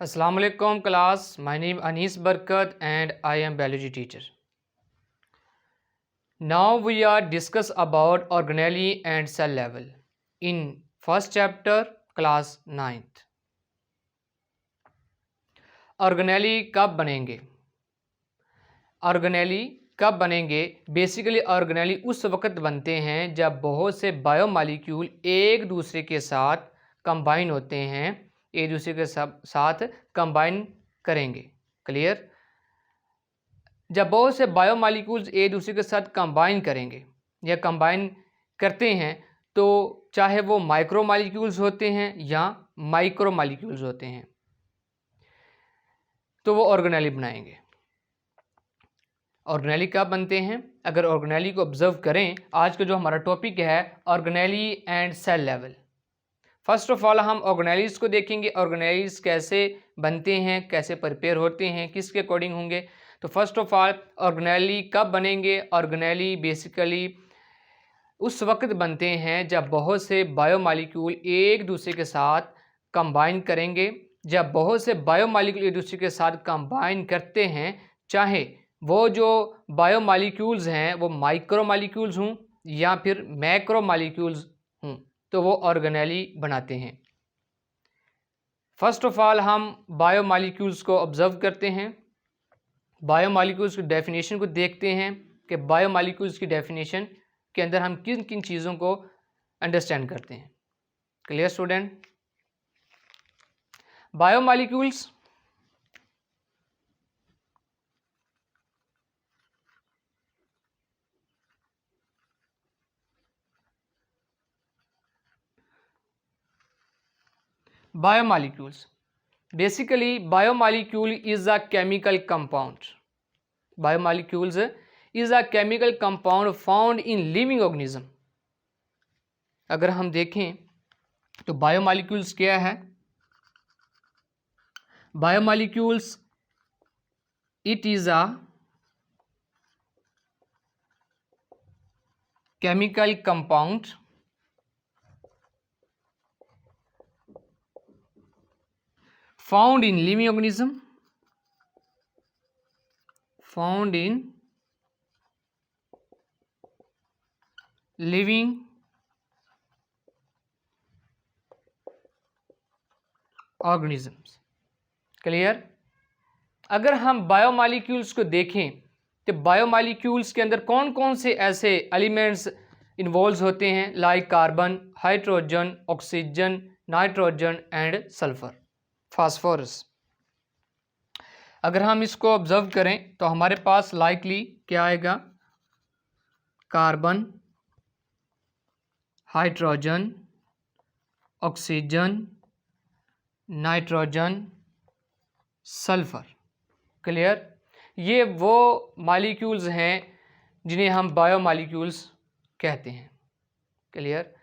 Assalamu alaikum class. My name Anis Barkat and I am biology teacher. Now we are discuss about organelle and cell level in first chapter class 9th. Organelle कब बनेंगे? Organelle कब बनेंगे? Basically organelle उस वक्त बनते हैं जब बहुत से बायोमॉलिक्यूल एक दूसरे के साथ कंबाइन होते हैं, एक दूसरे के साथ कंबाइन करेंगे। क्लियर? जब बहुत से बायोमॉलिक्यूल्स एक दूसरे के साथ कंबाइन करेंगे या कंबाइन करते हैं तो चाहे वो माइक्रोमॉलिक्यूल्स होते हैं या माइक्रोमॉलिक्यूल्स होते हैं तो वो ऑर्गेनेली बनाएंगे। ऑर्गेनेली कब बनते हैं? अगर ऑर्गेनेली को ऑब्जर्व करें, आज का जो हमारा टॉपिक है organelle and cell level. First of all हम ऑर्गेनेलीज को देखेंगे, ऑर्गेनेलीज कैसे बनते हैं, कैसे प्रिपेयर होते हैं, किसके अकॉर्डिंग होंगे। तो फर्स्ट ऑफ ऑल ऑर्गेनेली कब बनेंगे? ऑर्गेनेली बेसिकली उस वक्त बनते हैं जब बहुत से बायोमॉलिक्यूल एक दूसरे के साथ कंबाइन करेंगे। जब बहुत से बायोमॉलिक्यूल एक दूसरे के साथ कंबाइन करते हैं, चाहे वो जो बायोमॉलिक्यूल्स हैं वो माइक्रोमॉलिक्यूल्स हों या फिर मैक्रोमॉलिक्यूल्स हों, तो वो ऑर्गेनेली बनाते हैं। फर्स्ट ऑफ ऑल हम बायोमॉलिक्यूल्स को ऑब्जर्व करते हैं, बायोमॉलिक्यूल्स की डेफिनेशन को देखते हैं कि बायोमॉलिक्यूल्स की डेफिनेशन के अंदर हम किन किन चीज़ों को अंडरस्टैंड करते हैं। Clear student? Biomolecules Biomolecules. Basically, biomolecule is a chemical compound. Biomolecules is a chemical compound found in living organism. अगर हम देखें तो बायोमॉलिक्यूल्स क्या है? Biomolecules it is a chemical compound found in living organism, found in living organisms. Clear? अगर हम biomolecules को देखें तो बायोमॉलिक्यूल्स के अंदर कौन कौन से ऐसे एलिमेंट्स इन्वॉल्व होते हैं, like carbon, hydrogen, oxygen, nitrogen and sulphur, phosphorus. अगर हम इसको ऑब्जर्व करें तो हमारे पास लाइकली क्या आएगा? Carbon, hydrogen, oxygen, nitrogen, sulphur. Clear? ये वो मॉलिक्यूल्स हैं जिन्हें हम बायोमॉलिक्यूल्स कहते हैं। Clear?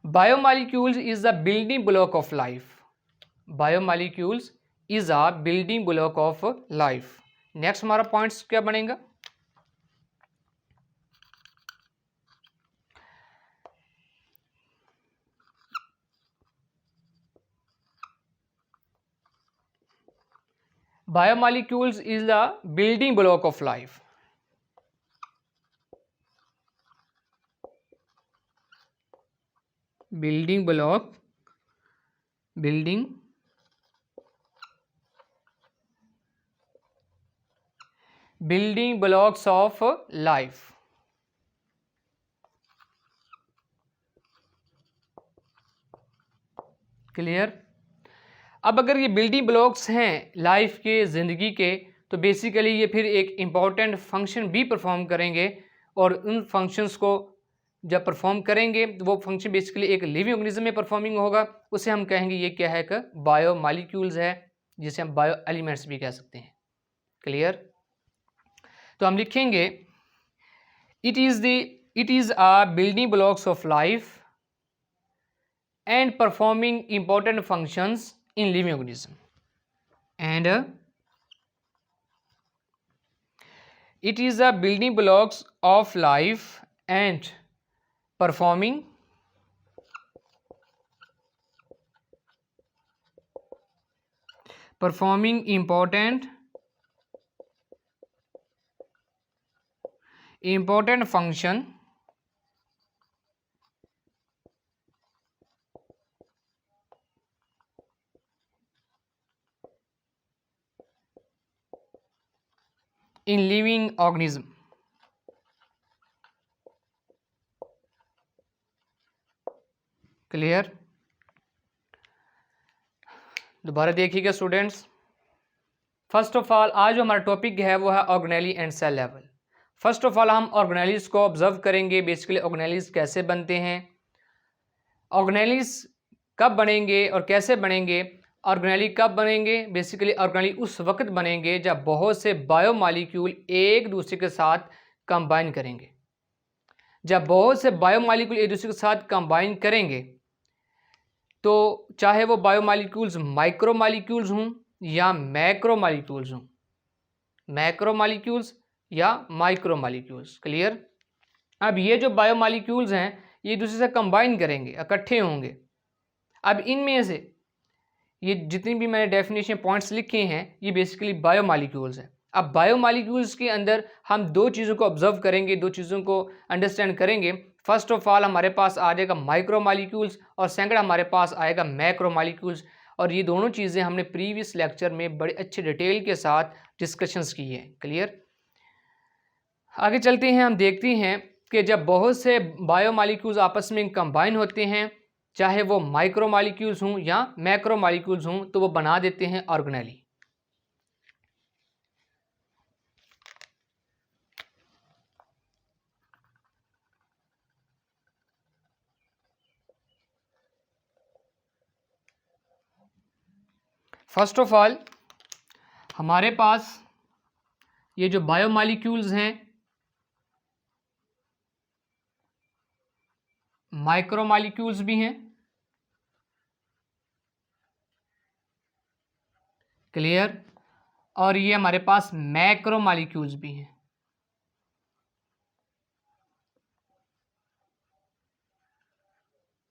Biomolecules is the building block of life. Biomolecules is a building block of life. Next हमारा पॉइंट्स क्या बनेगा? Biomolecules is the building block of life. Building block, building blocks of life. Clear? अब अगर ये building blocks हैं life के, ज़िंदगी के, तो बेसिकली ये फिर एक इम्पॉर्टेंट फंक्शन भी परफॉर्म करेंगे और उन फंक्शंस को जब परफॉर्म करेंगे तो वो फंक्शन बेसिकली एक लिविंग ऑर्गेनिज्म में परफॉर्मिंग होगा। उसे हम कहेंगे ये क्या है? कि बायोमॉलिक्यूल्स है, जिसे हम बायो एलिमेंट्स भी कह सकते हैं। क्लियर? तो हम लिखेंगे it is a building blocks of life and performing important functions in living organism, and it is a building blocks of life and performing performing important function in living organism। Clear? दोबारा देखिएगा students. First of all आज जो हमारा topic है वो है organelle and cell level. First of all हम organelles को ऑब्जर्व करेंगे, बेसिकली ऑर्गेनेलीज कैसे बनते हैं, ऑर्गेनेलीज कब बनेंगे और कैसे बनेंगे। ऑर्गेनेली कब बनेंगे? बेसिकली ऑर्गेनेली उस वक्त बनेंगे जब बहुत से बायोमॉलिक्यूल एक दूसरे के साथ कंबाइन करेंगे। जब बहुत से बायोमॉलिक्यूल एक दूसरे के साथ कंबाइन करेंगे तो चाहे वो बायोमॉलिक्यूल्स माइक्रोमॉलिक्यूल्स हों या मैक्रोमॉलिक्यूल्स हों, मैक्रोमॉलिक्यूल्स या माइक्रोमॉलिक्यूल्स। क्लियर? अब ये जो बायोमॉलिक्यूल्स हैं ये एक दूसरे से कंबाइन करेंगे, इकट्ठे होंगे। अब इनमें से ये जितनी भी मैंने डेफिनेशन पॉइंट्स लिखे हैं ये बेसिकली बायोमॉलिक्यूल्स हैं। अब बायोमॉलिक्यूल्स के अंदर हम दो चीज़ों को ऑब्जर्व करेंगे, दो चीज़ों को अंडरस्टैंड करेंगे। फर्स्ट ऑफ ऑल हमारे पास आ जाएगा माइक्रोमॉलिक्यूल्स और सेकंड हमारे पास आएगा मैक्रोमॉलिक्यूल्स। और ये दोनों चीज़ें हमने प्रीवियस लेक्चर में बड़े अच्छे डिटेल के साथ डिस्कशंस की है। क्लियर? आगे चलते हैं, हम देखते हैं कि जब बहुत से बायोमॉलिक्यूल्स आपस में कंबाइन होते हैं, चाहे वो माइक्रोमॉलिक्यूल्स हों या मैक्रोमॉलिक्यूल्स हों, तो वो बना देते हैं ऑर्गेनेली। फर्स्ट ऑफ ऑल हमारे पास ये जो बायोमॉलिक्यूल्स हैं माइक्रोमॉलिक्यूल्स भी हैं। क्लियर? और ये हमारे पास मैक्रोमॉलिक्यूल्स भी हैं।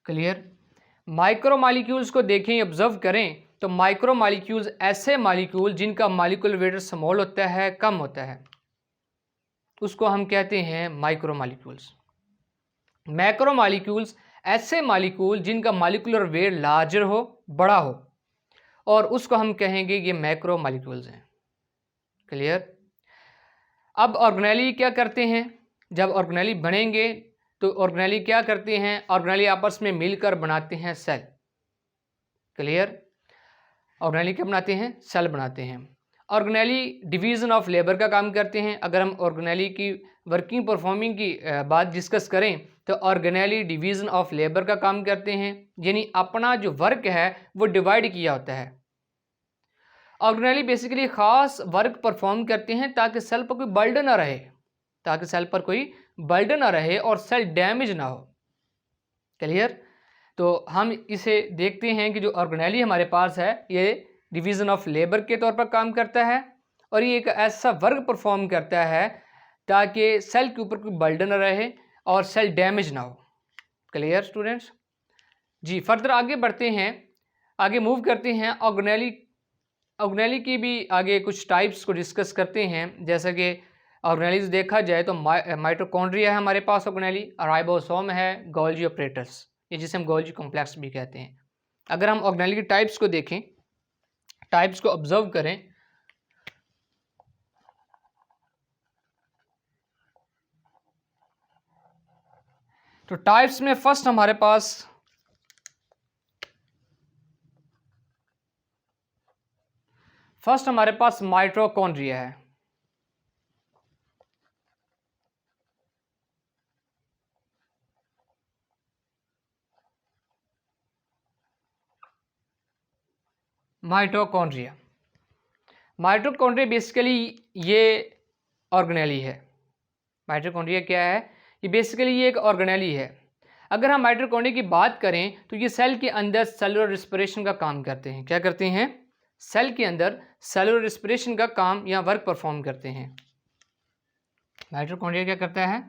क्लियर? माइक्रोमॉलिक्यूल्स को देखें, ऑब्जर्व करें तो माइक्रोमॉलिक्यूल्स ऐसे मॉलिक्यूल जिनका मॉलिक्यूलर वेट स्मॉल होता है, कम होता है, उसको हम कहते हैं माइक्रोमॉलिक्यूल्स। मैक्रोमॉलिक्यूल्स ऐसे मॉलिक्यूल जिनका मॉलिक्यूलर वेट लार्जर हो, बड़ा हो, और उसको हम कहेंगे ये मैक्रोमॉलिक्यूल्स हैं। क्लियर? अब ऑर्गेनेली क्या करते हैं? जब ऑर्गेनेली बनेंगे तो ऑर्गेनेली क्या करते हैं? ऑर्गेनेली आपस में मिलकर बनाते हैं सेल। क्लियर? ऑर्गेनेली क्या बनाते हैं? सेल बनाते हैं। ऑर्गेनेली डिवीज़न ऑफ लेबर का काम करते हैं। अगर हम ऑर्गेनेली की वर्किंग परफॉर्मिंग की बात डिस्कस करें तो ऑर्गेनेली डिवीज़न ऑफ लेबर का काम करते हैं, यानी अपना जो वर्क है वो डिवाइड किया होता है। ऑर्गेनेली बेसिकली ख़ास वर्क परफॉर्म करते हैं ताकि सेल पर कोई बर्डन ना रहे, ताकि सेल पर कोई बर्डन ना रहे और सेल डैमेज ना हो। क्लियर? तो हम इसे देखते हैं कि जो ऑर्गेनेली हमारे पास है ये डिवीज़न ऑफ लेबर के तौर पर काम करता है और ये एक ऐसा वर्क परफॉर्म करता है ताकि सेल के ऊपर कोई बर्डन ना रहे और सेल डैमेज ना हो। Clear students? जी, फर्दर आगे बढ़ते हैं, आगे मूव करते हैं। ऑर्गेनेली की भी आगे कुछ टाइप्स को डिस्कस करते हैं। जैसा कि ऑर्गेनेलीज देखा जाए तो माइटोकॉन्ड्रिया है हमारे पास ऑर्गेनेली, राइबोसोम है, गोल्जी ऑपरेटर्स, ये जिसे हम गोल्जी कॉम्प्लेक्स भी कहते हैं। अगर हम ऑर्गेनेली की टाइप्स को देखें, टाइप्स को ऑब्जर्व करें तो टाइप्स में फर्स्ट हमारे पास माइटोकॉन्ड्रिया है। माइटोकॉन्ड्रिया बेसिकली ये ऑर्गेनेली है। माइटोकॉन्ड्रिया क्या है? ये बेसिकली ये एक ऑर्गेनेली है। अगर हम माइटोकॉन्ड्रिया की बात करें तो ये सेल के अंदर सेलुलर रिस्पिरेशन का काम करते हैं। क्या करते हैं? सेल के अंदर सेलुलर रिस्पिरेशन का काम या वर्क परफॉर्म करते हैं। माइटोकॉन्ड्रिया क्या करता है?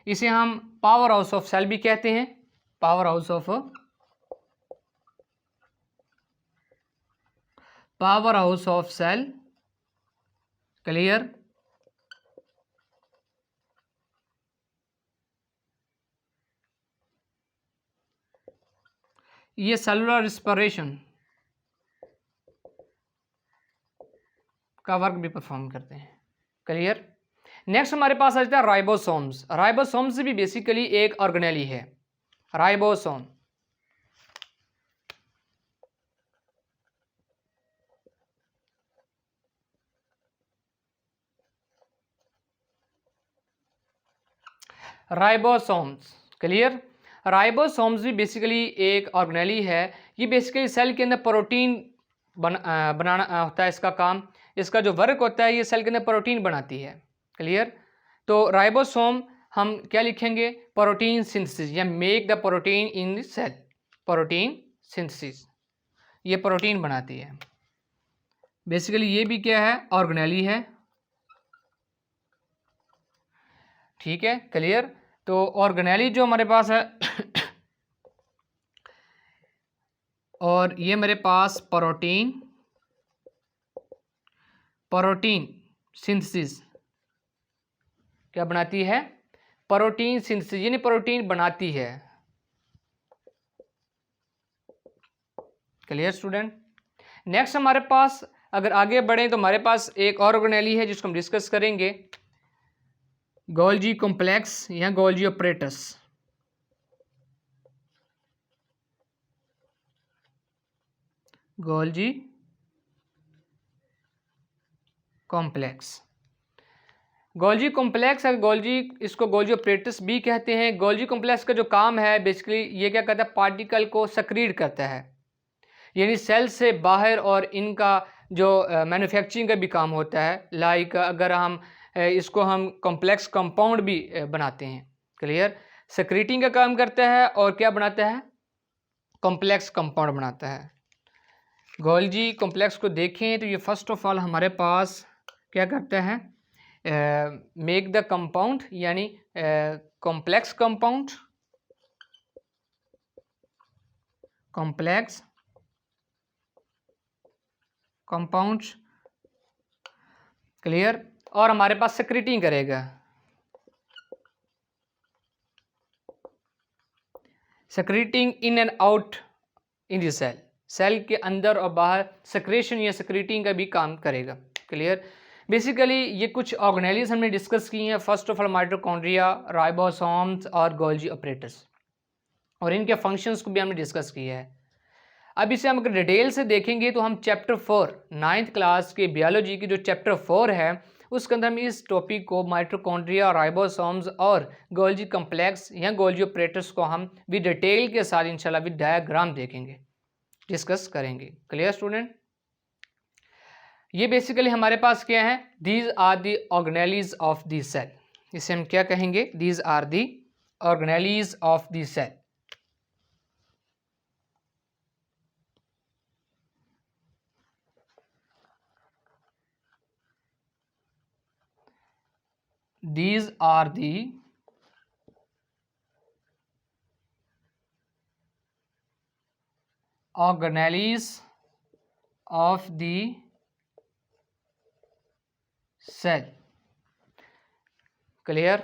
इसे हम पावर हाउस ऑफ सेल भी कहते हैं, power house of power house of cell. Clear. ये सेलुलर रिस्पिरेशन का वर्क भी परफॉर्म करते हैं। क्लियर। नेक्स्ट हमारे पास आ जाता है राइबोसोम्स। राइबोसोम्स भी बेसिकली एक ऑर्गेनेली है। Ribosome, ribosomes. क्लियर। राइबोसोम्स भी बेसिकली एक ऑर्गेनेली है। ये बेसिकली सेल के अंदर प्रोटीन बनाना होता है इसका काम। इसका जो वर्क होता है ये सेल के अंदर प्रोटीन बनाती है। क्लियर। तो राइबोसोम हम क्या लिखेंगे, प्रोटीन सिंथेसिस या make the protein in the cell. Protein synthesis, ये प्रोटीन बनाती है। बेसिकली ये भी क्या है, ऑर्गेनेली है। ठीक है। क्लियर। तो ऑर्गेनेली जो हमारे पास है और ये मेरे पास प्रोटीन सिंथेसिस क्या बनाती है, प्रोटीन सिंथेसिस यानी प्रोटीन बनाती है। Clear student. नेक्स्ट हमारे पास अगर आगे बढ़े तो हमारे पास एक और ऑर्गेनेली है जिसको हम डिस्कस करेंगे, गोल्जी कॉम्प्लेक्स या Golgi apparatus. Golgi complex, Golgi complex है, गोल्जी, इसको गोल्जी ऑपरेटस भी कहते हैं। गोल्जी कॉम्प्लेक्स का जो काम है बेसिकली ये क्या करता है, पार्टिकल को सक्रीट करता है, यानी सेल से बाहर, और इनका जो मैन्युफैक्चरिंग का भी काम होता है। लाइक अगर हम इसको हम कॉम्प्लेक्स कंपाउंड भी बनाते हैं। क्लियर। सक्रीटिंग का काम करता है और क्या बनाता है, कॉम्प्लेक्स कंपाउंड बनाता है। गोल्जी कॉम्प्लेक्स को देखें तो ये फर्स्ट ऑफ ऑल हमारे पास क्या करता है, मेक द कंपाउंड यानी complex compound, complex compounds. Clear. और हमारे पास सेक्रेटिंग करेगा, secreting in and out in the cell, cell के अंदर और बाहर सेक्रेशन या सेक्रेटिंग का भी काम करेगा। क्लियर। बेसिकली ये कुछ ऑर्गेनेलीज हमने डिस्कस की हैं। First of all mitochondria, ribosomes और गोल्जी ऑपरेटस, और इनके फंक्शंस को भी हमने डिस्कस किया है। अब इसे हम अगर डिटेल से देखेंगे तो हम चैप्टर 4 9th क्लास के बायोलॉजी की जो चैप्टर 4 है उसके अंदर हम इस टॉपिक को माइटोकॉन्ड्रिया, राइबोसोम्स और गोल्जी कॉम्प्लेक्स या गोल्जी ऑपरेटर्स को हम भी डिटेल के साथ इंशाल्लाह विद डायग्राम देखेंगे, डिस्कस करेंगे। Clear student. ये बेसिकली हमारे पास क्या है, these are the organelles of the cell. इसे हम क्या कहेंगे, these are the organelles of the cell. These are the organelles of the cell. Clear?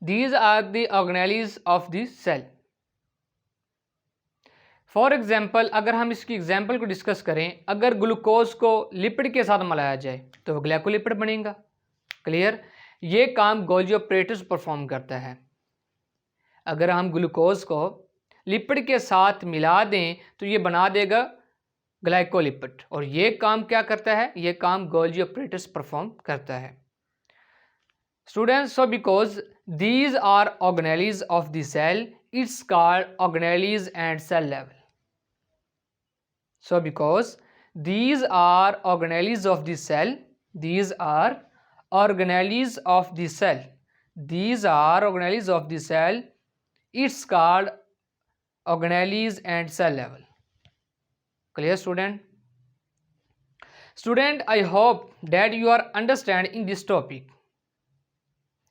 These are the organelles of the cell. For example अगर हम इसकी example को discuss करें, अगर ग्लूकोज को लिपिड के साथ मिलाया जाए तो वो ग्लाइकोलिपिड बनेगा। क्लियर। ये काम गोल्जी ऑपरेटर्स परफॉर्म करता है। अगर हम ग्लूकोज को लिपिड के साथ मिला दें तो ये बना देगा ग्लाइकोलिपिड, और ये काम क्या करता है, ये काम गोल्जी ऑपरेटर्स परफॉर्म करता है। Students, so because these are organelles of the cell, it's called organelles and cell level. So because these are organelles of the cell, these are organelles of the cell, these are organelles of the cell, it's called organelles and cell level. Clear student? Student, I hope that you are understanding this topic.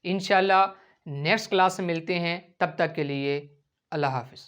इंशाल्लाह next class में मिलते हैं, तब तक के लिए अल्लाह हाफिज़।